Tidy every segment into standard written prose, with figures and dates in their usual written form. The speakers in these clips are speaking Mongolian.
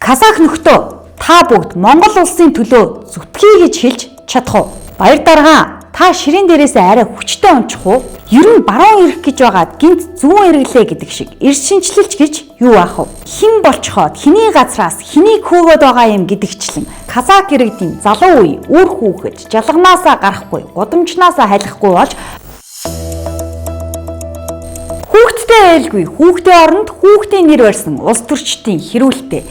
Казах нөхдөө та бүгд Монгол улсын төлөө зүтгэе гэж хэлж чадах уу? Баяр дарга та ширээн дээрээсээ арай хүчтэй ончих уу? Ер нь баруун ирэх гэж байгаад гинт зүүн эргэлээ гэдэг шиг эрс шинжилэлч гэж юу аах вэ? Хэн болцоход хэний газраас хэнийг хөөгөөд байгаа юм гэдэгчлэн Казах иргэдийн залуу үе үр хүүхэд жалганаасаа гарахгүй, гудамжнаасаа халихгүй болж хүүхдтэй ээлгүй хүүхдийн оронд хүүхдийн нэр барьсан улс төрчдийн хэрүүлтэй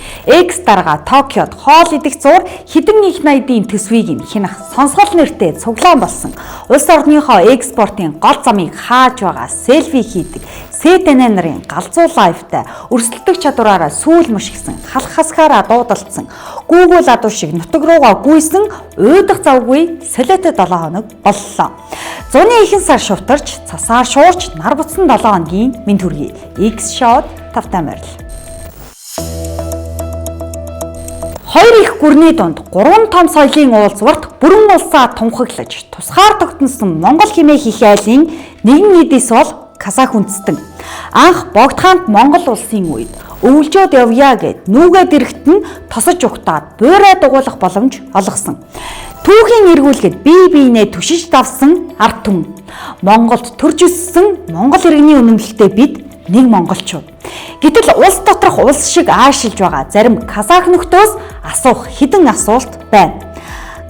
X дарга Токиод хоол идэх зур хэдэн их найдын төсвийг нь хянах сонсгол нэртэй цуглаан болсон. Улс орныхоо экспортын гол замыг хааж байгаа селфи хийдэг СТН нарын галзуу лайвтай өрсөлдөх чадвараараа сүүл мушгисан халах хасгаараа дуудалцсан Google адуу шиг нутаг руугаа гүйсэн уйдах завгүй солиотой 7 хоног боллоо. Зуны ихэнх сар шувтарч цасаар шуурч нар буцсан 7 хоногийн мэд хүргэе. X shot тавтай морил. Хоёр их гүрний дунд 3 том соёлын уулзварт бүрэн улсаа тунхаглаж тусгаар тогтносон Монгол хэмээх их айлын нэгэн эдис бол Казах үндэстэн. Анх богдхаанд Монгол улсын үед өвлжөөд явъя гэд нүүгээд ирэхэд нь тосож ухтаад буурай дугуулах боломж олгосон. Түүхийн эргүүлгээд бие биенээ түшиж давсан ард түмэн. Монголд төрж өссөн Монгол иргэний үнэмлэлтэй бид нэг монголчууд. Гэтэл улс доторх улс шиг аашилж байгаа зарим Казах нөхдөөс асуух хэдэн асуулт байна.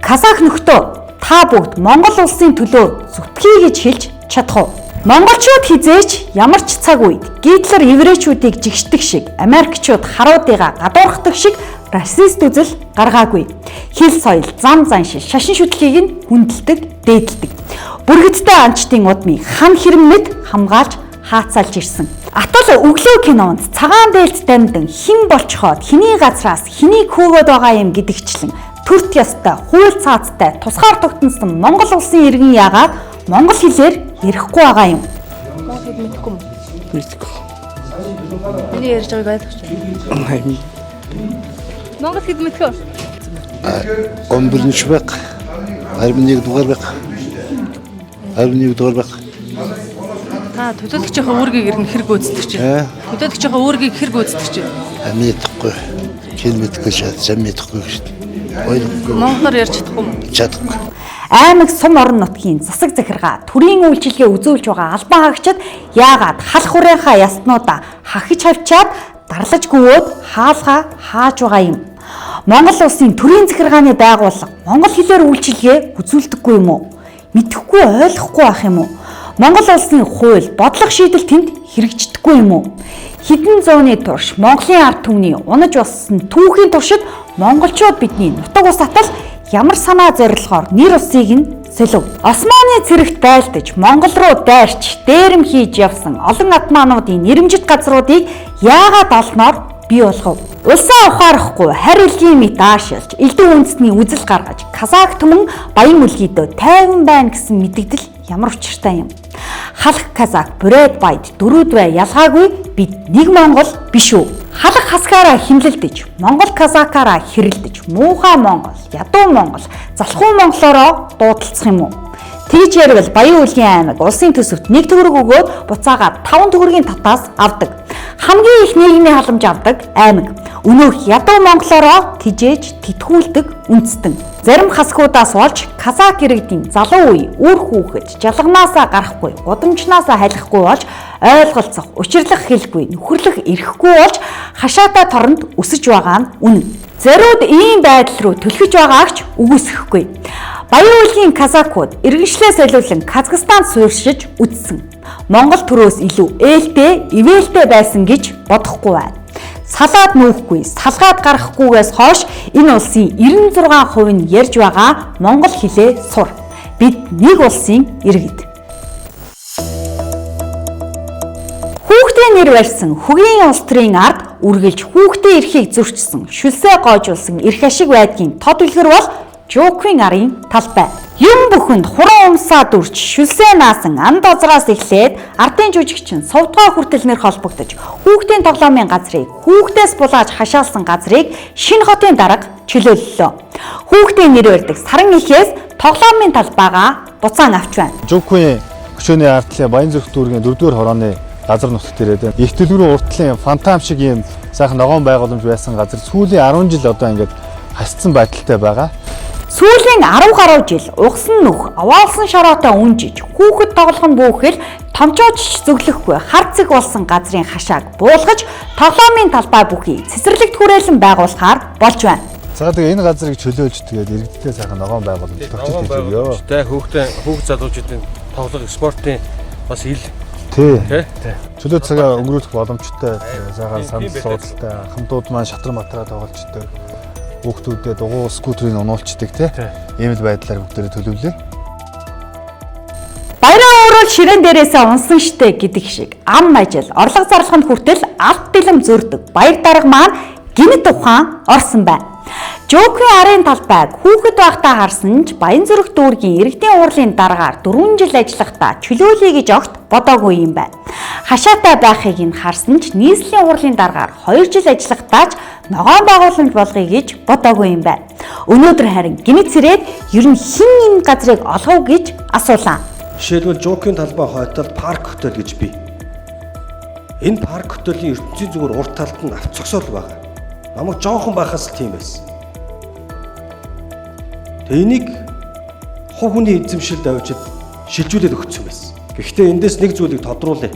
Казах нөхдөө та бүгд Монгол улсын төлөө зүтгэе гэж хэлж чадах уу? Монголчууд хизээч ямар ч цаг үед Гитлер еврейчүүдийг жигшдэг шиг Америкчууд харуудыгаа гадуурхдаг шиг расист үзэл гаргаагүй. Хил соёл, зам заншил, шашин шүтлгийг нь хүндэлдэг, дээдэлдэг. Бүргэдтэй анчтын удмыг хан хэрэмэд хамгаалж хаацаалж ирсэн. Атал өглөө кинонд цагаан дээлт дамжин хэн болцоход хэний газраас хэнийг хөөгөөд байгаа юм гэдэгчлэн төрт ястай, хууль цаазтай тусгаар тогтносон Монгол улсын иргэн яагаад монгол хэлээр ярихгүй байгаа юм. Монгол хэл мэдэхгүй юм. Мэдэхгүй. Энийг ярьж байгааг ойлгохгүй. Монгол хэл мэдэхгүй. Гомбөрнч баг. 21 дугаар баг. 21 дугаар баг. Та төлөөлөгчийнхөө үүргийг ирнэ хэрэг гүйцэтгэж байна. Төлөөлөгчийнхөө үүргийг хэрэг гүйцэтгэж байна. Мэдэхгүй. Хэл мэдэхгүй шат, зам мэдэхгүй шүү дээ. Монголоор ярьж чадахгүй юм. Чадахгүй. Аймаг сум орон нутгийн засаг захиргаа төрийн үйлчилгээ үзүүлж байгаа албан хаагчид яагаад халах хураахаа яснуудаа хахиж хавчаад дарлаж гүвөөд хаалгаа хааж байгаа юм. Монгол улсын төрийн захиргааны байгууллага монгол хэлээр үйлчилгээ үзүүлдэггүй юм уу? Мэдэхгүй ойлгохгүй байх юм уу? Монгол улсын хууль, бодлого шийдэл тэнд хэрэгждэггүй юм уу? Хэдэн зууны турш Монголын ард түмний унаж болсон түүхийн туршид монголчууд бидний нутаг ус атал ямар санаа зорилгоор нэр усыг нь солив. Османы цэрэгт байлдаж Монгол руу дайрч дээрэм хийж явсан олон атмаануудын нэрэмжит газруудыг яагаад олноор бий болгов? Улсаа ухаарахгүй харь илгийн мэт аашилж элдв үндэсний үзэл гаргаж Казах түмэн баян үлгийдөө тайван байна гэсэн мэдэгдэл ямар учиртай юм. Халах Казах, Бурайд Баяд, Дөрүүд бай ялгаагүй бид нэг Монгол биш үү? Халах хасгаараа химлэлдэж, Монгол Казакаараа хэрэлдэж, муухай Монгол, ядуу Монгол, залхуу монголоороо дуудалцах юм уу? Тэгж ярил Баян Үлгийн аймаг улсын төсөвт 1 төгрөг өгөөд буцаагаад 5 төгрөгийн татаас авдаг. Хамгийн их нийгмийн халамж авдаг аймаг. Өнөөх ядуу монголоороо тижээж тэтгүүлдэг үндэстэн. Зарим хасгуудаас болж Казах иргэдийн залуу үе үр хүүхэд жалганаасаа гарахгүй, гудамжнаасаа халихгүй болж ойлголцох, учирлах хэлгүй, нөхөрлөх ирэхгүй болж хашаатай торонд өсөж байгаа нь үнэн. Зориуд ийм байдал руу түлхэж байгаагч үгүйсэхгүй. Баян Үлгийн казакууд иргэншлээ солиулан Казахстанд суурьшиж үдсэн. Монгол төрөөс илүү ээлтэй, ивэлтэй байсан гэж бодохгүй байна. Салаад нүүхгүй, салгаад гарахгүйгээс хойш энэ улсын 96% нь ярьж байгаа монгол хэлээ сур. Бид нэг улсын иргэд. Хүүхдийн нэр барьсан хөгийн улс төрийн ард үргэлж хүүхдийн эрхийг зөрчсөн, шүлсээ гоожулсан эрх ашиг байдгийн тод үлгэр бол Жоквин арын талбай. Юм бүхэнд хуран умсаа дүрч шүлсээ наасан анд озраас эхлээд ардын жүжигчин сувдгаа хүртэл нэр холбогдож хүүхдийн тоглоомын газрыг хүүхдээс булааж хашаалсан газрыг шинэ хотын дарга чөлөөллөө. Хүүхдийн нэр барьдаг саран ихээс тоглоомын талбайгаа буцаан авч байна. Жоквин хөшөөний ардлын Баян зүрх дүүргийн 4-р хорооны газар нутагт ирээд их дэлгүүрийн уртлын фантам шиг ийм сайхан ногоон байгууламж байсан газар сүүлийн 10 жил одоо ингээд хасцсан байдалтай байгаа. Сүүлийн 10 гаруй жил угсан нүх, овоолсон шороотой үнжиж, хүүхэд тоглох нь бүхэл томчоож зөвлөхгүй харцэг болсон газрын хашааг буулгаж, тоглоомын талбай бүхий цэцэрлэгт хүрээлэн байгуулахаар болж байна. За тэгээ энэ газрыг чөлөөлж тэгээд иргэдтэй сайхан ногоон байгууламж төвчтэй өгөө. Тэ хүүхд залуучуудын тоглох спортын бас ил тий. Чөлөө цагаа өнгөрүүлэх боломжтой сайхан санал суудалтай хамтууд маань шатран матраа тоглолцдог. Хүүхдүүдэд дугуй скутерыг унуулцдаг тий. Ийм л байдлаар бүгдээрээ төлөвлөө. Баяраа өөрөө ширээн дээрээсээ унсан штэ гэдэг шиг ам ажил орлого зарлаханд хүртэл алт бэлэм зөрдөг баяр дарга маань гинэт ухаан орсон байна. Жокийн арын талбайг хүүхэд байхдаа харсан ч Баянзүрх дүүргийн иргэдийн уурлын дараагаар 4 жил ажиллахдаа чөлөөлье гэж огт бодоогүй юм байна. Хашаатай байхыг нь харсан ч нийслэлийн уурлын дараагаар 2 жил ажиллахдаа ч ногоон байгууламж болгоё гэж бодоогүй юм байна. Өнөөдөр харин гинэт сэрээд ер нь хэн энэ газрыг олгов гэж асуулаа. Жишээлбэл Жокийн талбай хойтолд парк хотел гэж бий. Энэ парк хотелийн ертөнцийн зүгээр урт талд нь авч зогсоол байгаа. Намайг жоохон байхаас л тийм байсан. Тэгээ энийг хувь хүний эзэмшилд авчид шилжүүлээд өгсөн байсан. Гэхдээ эндээс нэг зүйлийг тодруулъя.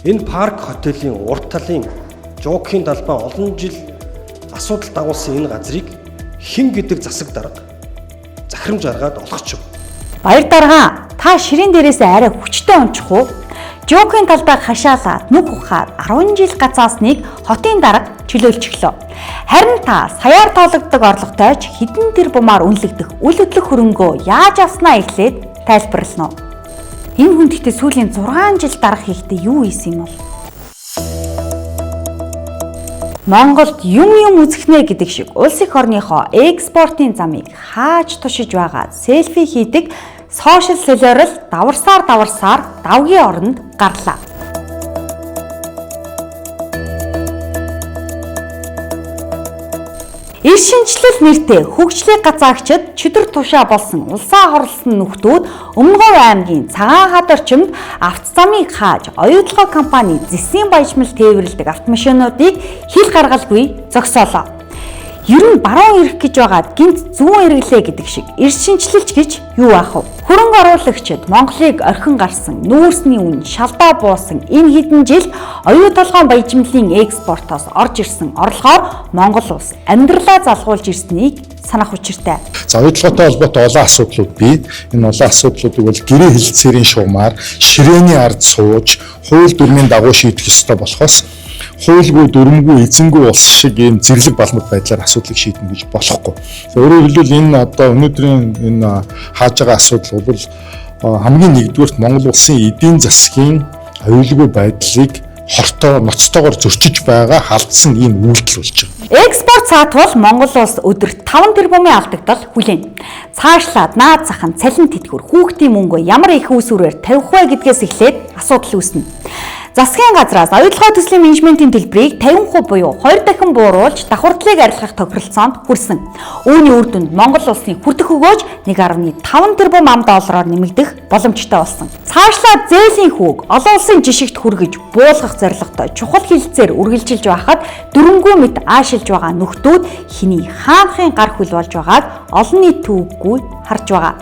Энэ парк хотелийн урт талын Жокийн талбай олон жил асуудал дагуулсан энэ газрыг хэн гэдэг засаг дарга захирамж гаргаад олгочих. Баяр дарга та ширээн дээрээсээ арай хүчтэй унчих уу? Жокийн талбайг хашаалаад нүх ухаад 10 жил гацаасныг хотын дарга чөлөөлчихлөө. Харин та саяар тоологддог орлоготой ч хэдэн тэрбумаар үнэлэгдэх үл хөдлөх хөрөнгөө яаж авснаа эхлээд тайлбарлана уу? Энэ хүн гэхдээ сүүлийн 6 жил дарга хийхдээ юу ийсэн юм бол? Монголд юм үзэхнэ гэдэг шиг улс их орныхоо экспортын замыг хааж тушиж байгаа селфи хийдэг сошиал солиорол даварсаар давгийн оронд гарлаа. Ил шинжлэл нэртэй хөгжлийн газаагчид чөдөр тушаа болсон улсаа хорлсон нөхдүүд Өмнөгов аймгийн Цагаан хад орчимд авто замыг хааж оюутлогоо компани Зэсийн баяжмал тээвэрлэдэг автомашинуудыг хил гаргалгүй зогсоолоо. Ер нь баруун ирэх гэж байгаад гинт зүүн эргэлээ гэдэг шиг эрс шинжилэлч гэж юу аах вэ? Хөрөнгө оруулагчид Монголыг орхин гарсан, нүүрсний үн шалдаа буусан энэ хэдэн жил оюу толгойн баяжмлын экспортоос орж ирсэн орлогоор Монгол улс амьдралаа залгуулж ирснийг санах учиртай. За оюутлоготой холбоотой олон асуудлууд бий. Энэ олон асуудлуудыг бол гэрээ хэлэлцээрийн шугамар, ширээний ард сууж, хууль дүрмийн дагуу шийдэх ёстой болохоос хуульгүй, дүрмгүй, эзэнгүй улс шиг ийм зэрлэг балмад байдлаар асуудлыг шийднэ гэж болохгүй. Өөрөөр хэлбэл энэ одоо өнөөдрийн энэ хааж байгаа асуудал бол хамгийн нэгдүгээрт Монгол улсын эдийн засгийн аюулгүй байдлыг хортоо ноцтойгоор зөрчиж байгаа халдсан ийм үйлдэл болж байгаа. Экспорт саатвал Монгол улс өдөрт 5 тэрбумын алдагдал хүлээн. Цаашлаад наад зах нь цалин тэтгэвэр хүүхдийн мөнгөө ямар их үүсвэрээр тавих вэ гэдгээс эхлээд асуудал үүснэ. Засгийн газраас оюутлогоо төслийн менежментийн төлбөрийг 50% буюу 2 дахин бууруулж давхардлыг арилгах тохиролцоонд хүрсэн. Үүний үр дүнд Монгол улсын хүртэх өгөөж 1.5 тэрбум ам доллараар нэмэгдэх боломжтой болсон. Цаашлаад зээлийн хүүг олон улсын жишигт хүргэж буулгах зорилготой чухал хилцээр үргэлжилж байхад дөрөнгөө мэт аашилж байгаа нөхдүүд хэний хаанхын гар хүл болж байгааг олон нийт төвөггүй харж байгаа.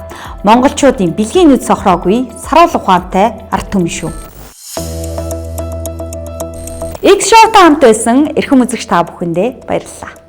Монголчуудын бэлгийн нүд сохроогүй саруул ухаантай ард түмэн шүү. X Show-тай хамт байсан эрхэм үзэгч та бүхэндээ баярлалаа.